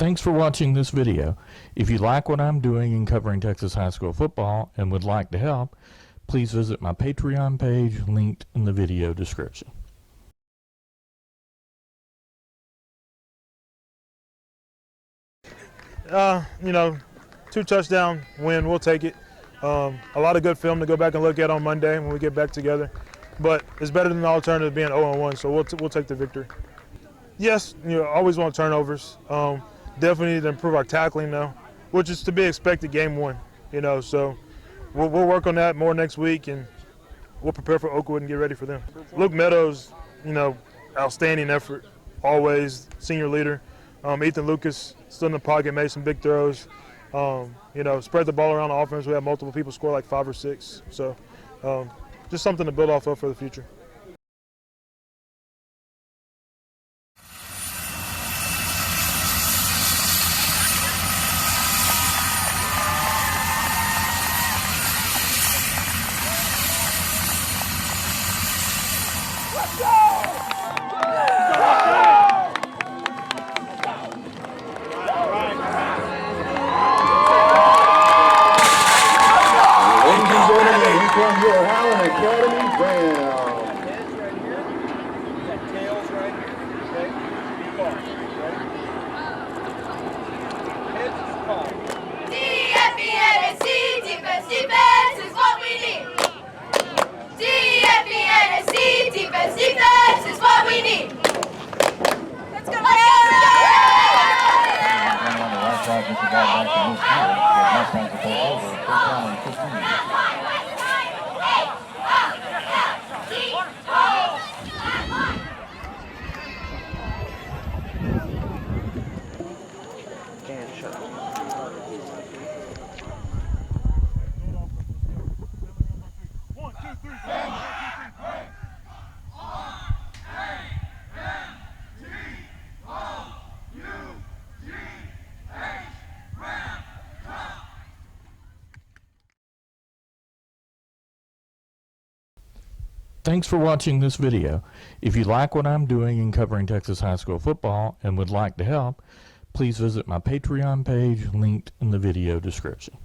Thanks for watching this video. If you like what I'm doing in covering Texas high school football and would like to help, please visit my Patreon page linked in the video description. Two touchdown win, we'll take it. A lot of good film to go back and look at on Monday when we get back together. But it's better than the alternative being 0-1, so we'll take the victory. Yes, always want turnovers. Definitely need to improve our tackling now, which is to be expected game one. So we'll work on that more next week, and we'll prepare for Oakwood and get ready for them. Luke Meadows, outstanding effort, always senior leader. Ethan Lucas stood in the pocket, made some big throws. Spread the ball around the offense. We had multiple people score like 5 or 6. So just something to build off of for the future. Let's go! From your Howland Academy Rams. Heads right here. You got tails right here. Okay? Be calm. Ready? Heads is calm. DFBNSC, defense is what we need. DFBNSC, defense is what we need. Let's go! Thanks for watching this video. If you like what I'm doing in covering Texas high school football and would like to help, please visit my Patreon page linked in the video description.